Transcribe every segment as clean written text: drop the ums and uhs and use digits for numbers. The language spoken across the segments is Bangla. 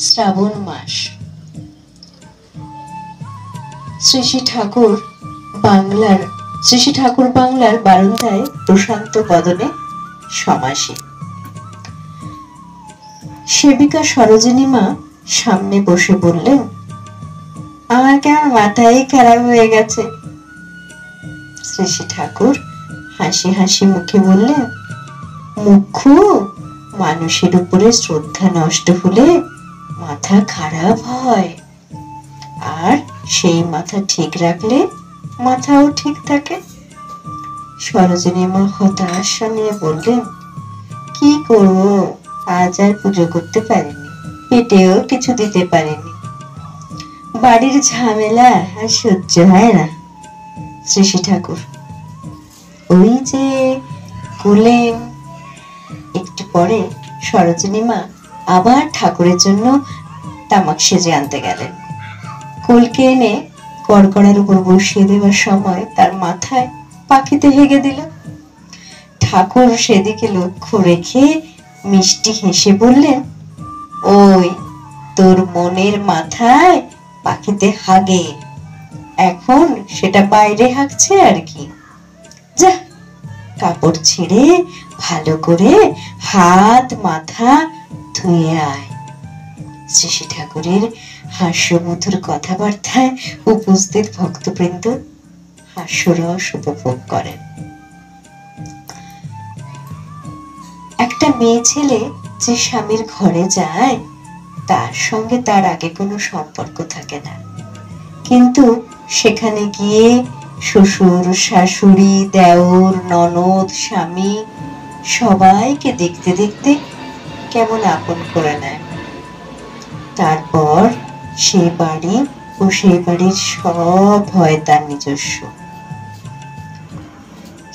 শ্রাবণ মাস। শ্রী শ্রী ঠাকুর বাংলার বারান্দায় প্রশান্ত বদনে সমাসী। সেবিকা সরোজিনী মা সামনে বসে বললেন, আমার কেমন মাথাই খারাপ হয়ে গেছে। শ্রী ঠাকুর হাসি হাসি মুখে বললেন, মুখ্য মানুষের উপরে শ্রদ্ধা নষ্ট হলে মাথা খারাপ হয়, আর সেই মাথা ঠিক রাখলে মাথাও ঠিক থাকে। সরোজিনী মা হতাশা নিয়ে বললেন, কি করব, আজ আর পুজো করতে পারিনি, পেটেও কিছু দিতে পারিনি, বাড়ির ঝামেলা আর সহ্য হয় না। শ্রী ঠাকুর ওই যে কুলেন। একটু পরে সরোজিনী মা আবার ঠাকুরের জন্য তামাক সেজে আনতে গেলেন। কুলকে এনে কড়কড়ার উপর বসিয়ে দেওয়ার সময় তার মাথায় পাখিতে হেগে দিল। ঠাকুর সেদিকে লক্ষ্য রেখে মিষ্টি হেসে বললেন, ওই তোর মনের মাথায় পাখিতে হাগে, এখন সেটা বাইরে হাগছে আর কি। যা, কাপড় ছেড়ে ভালো করে হাত মাথা ধুয়ে আয়। শ্রী ঠাকুরের হাস্যমধুর কথাবার্তায় উপস্থিত ভক্তবৃন্দ হাস্যরস উপভোগ করেন। একটা মেয়ে ছেলে যে স্বামীর ঘরে যায় তার সঙ্গে তার আগে কোনো সম্পর্ক থাকে না, কিন্তু সেখানে গিয়ে শ্বশুর শাশুড়ি দেওর ননদ স্বামী সবাইকে দেখতে দেখতে কেমন আপন করে নেয়। তারপর সে বাড়ি ও সেই বাড়ির সব হয় তার নিজস্ব,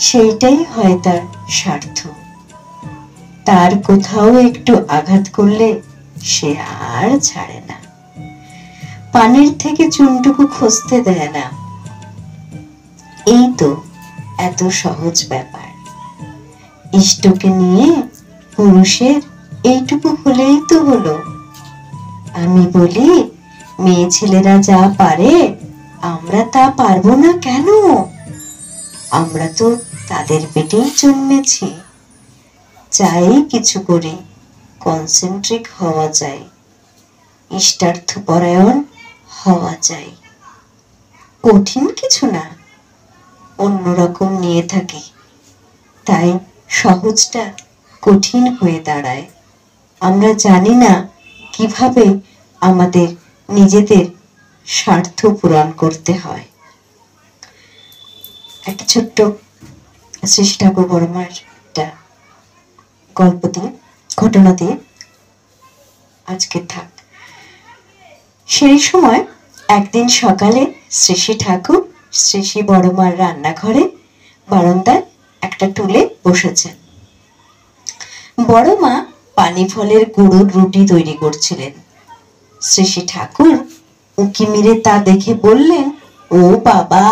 সেইটাই হয় তার স্বার্থ। তার কোথাও একটু আঘাত করলে সে আর ছাড়ে না, পানের থেকে চুনটুকু খসতে দেয় না। এই তো এত সহজ ব্যাপার। ইষ্টকে নিয়ে পুরুষের এইটুকু হলেই তো হলো। আমি বলি, মেয়ে ছেলেরা যা পারে আমরা তা পারবো না কেন? আমরা তো তাদের পেটেই জন্মেছি। চাই কিছু করি, কনসেন্ট্রিক হওয়া যায়, ইষ্টার্থপরায়ণ হওয়া যায়। কঠিন কিছু না, অন্যরকম নিয়ে থাকি, তাই সহজটা কঠিন হয়ে দাঁড়ায়। আমরা জানি না কিভাবে আমাদের নিজেদের স্বার্থ পূরণ করতে হয়। একটা ছোট্ট শ্রী ঠাকুর বড়মার একটা গল্প দিয়ে, ঘটনা দিয়ে আজকে থাক। সেই সময় একদিন সকালে শ্রী ঠাকুর শ্রী বড়মার রান্নাঘরে বারান্দায় একটা টুলে বসেছেন। বড়মা পানি ফলের গুঁড়োর রুটি তৈরি করছিলেন। শ্রী ঠাকুর উঁকি মেরে তা দেখে বললেন, ও বাবা,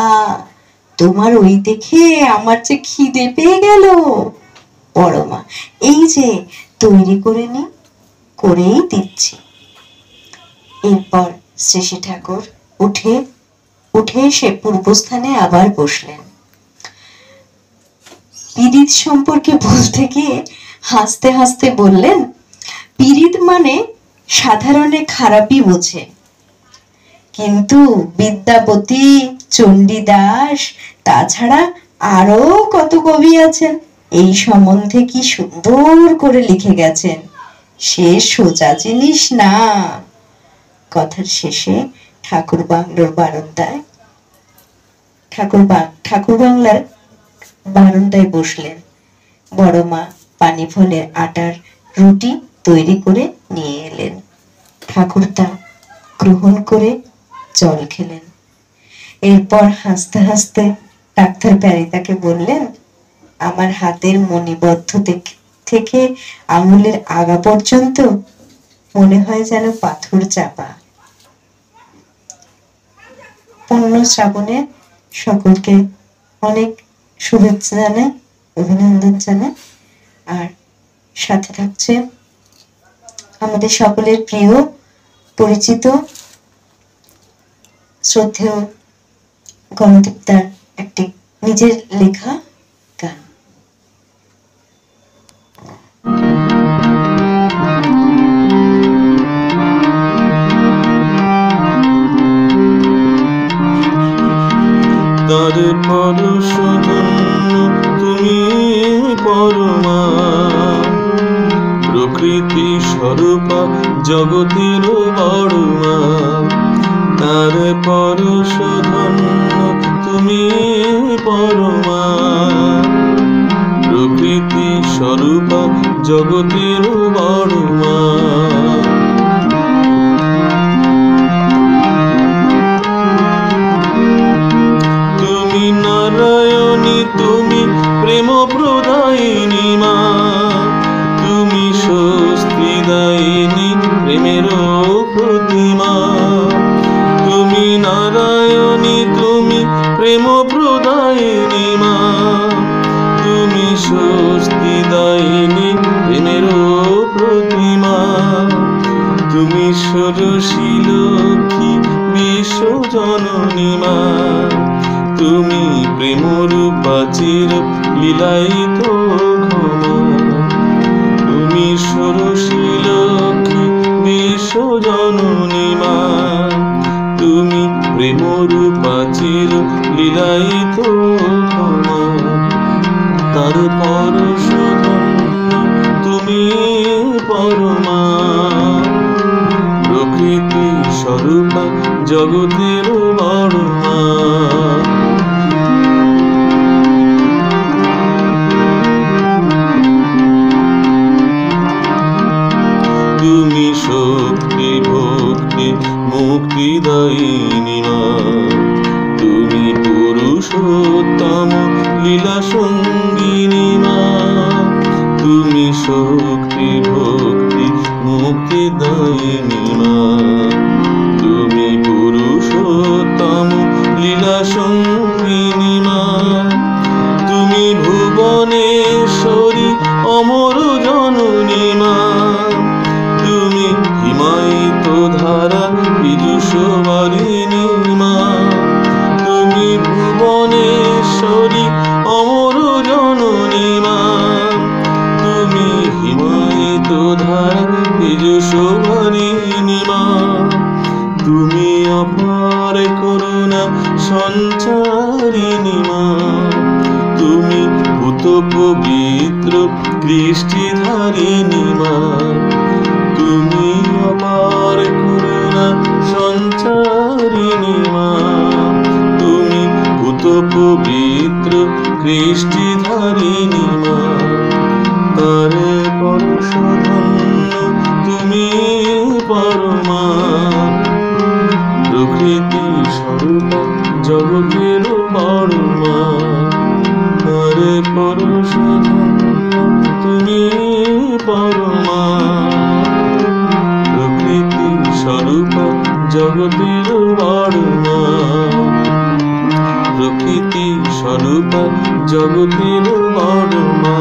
তোমার ওই দেখে আমার যে খিদে পেয়ে গেল। বড়মা, এই যে তৈরি করে নি, করেই দিচ্ছি। এরপর শ্রী ঠাকুর উঠে এসে পূর্বস্থানে আবার বসলেন। পীড়িত সম্পর্কে বলতে গিয়ে হাসতে হাসতে বললেন, পীড়িত মানে সাধারণে খারাপই বোঝে, কিন্তু বিদ্যাপতি, চণ্ডীদাস, তাছাড়া আরো কত কবি আছেন, এই সম্বন্ধে কি সুন্দর করে লিখে গেছেন, সে সোজা জিনিস না। কথার শেষে ঠাকুর বাংলার বারান্দায় বসলেন। বড়মা পানি ফলের আটার রুটি তৈরি করে নিয়ে এলেন। ঠাকুর তা গ্রহণ করে জল খেলেন। এরপর হাসতে হাসতে ডাক্তার প্যারিতাকে বললেন, আমার হাতের মণিবদ্ধ থেকে আঙুলের আগা পর্যন্ত মনে হয় যেন পাথর চাপা। পূর্ণ শ্রাবণে সকলকে অনেক শুভেচ্ছা জানাই, অভিনন্দন জানাই। আর সাথে থাকছে আমাদের সকলের প্রিয় পরিচিত শ্রদ্ধেয় গণদীপ দার একটি নিজের লেখা গান। তার পরশধন্য তুমি পরমা, প্রকৃতি স্বরূপা জগতের বড়মা। তার পরশধন্য তুমি পরমা, প্রকৃতি স্বরূপা জগতের বড়মা। তুমি নারায়ণী, তুমি প্রেম প্রদায়িনী মা, তুমি স্বস্তিদায়িনী প্রেমের প্রতিমা। তুমি নারায়ণী, তুমি প্রেম প্রদায়িনী মা, তুমি স্বস্তিদায়িনী প্রেমের প্রতিমা। তুমি ষোড়শী লক্ষ্মী বিশ্বজননী মা, তুমি প্রেমরূপা চির লীলায়িত ক্ষমা। তুমি ষোড়শী লক্ষ্মী বিশ্বজননী মা, তুমি প্রেমরূপা চির লীলায়িত ক্ষমা। তার পরশধন্য তুমি পরমা, প্রকৃতি স্বরূপা জগতের বড়মা। তুমি শক্তি ভক্তি মুক্তিদায়িনী মা, তুমি পুরুষোত্তম লীলা সঙ্গিনী মা। তুমি শক্তি ভক্তি মুক্তিদায়িনী মা, তুমি পুরুষোত্তম লীলা সঙ্গিনী মা। তুমি ভুবনেশ্বরী অমর জননী মা, তুমি হিমায়িত ধারা পীযুষবারিণী মা। তুমি ভুবনেশ্বরী অমর জননী মা, তুমি হিমায়িত ধারা পীযুষবারিণী মা। তুমি অপার করুণা সঞ্চারিণী মা, তুমি ভূত পবিত্র কৃষ্টিধারিণী মা। তুমি অপার করুণা সঞ্চারিণী মা, তুমি ভূত পবিত্র কৃষ্টিধারিণী মা। তার পরশধন্য তুমি পরমা, প্রকৃতি স্বরূপা জগতের বড়মা। তার পরশধন্য তুমি পরমা, প্রকৃতি স্বরূপা জগতের বড়মা। প্রকৃতি স্বরূপা জগতের বড়মা।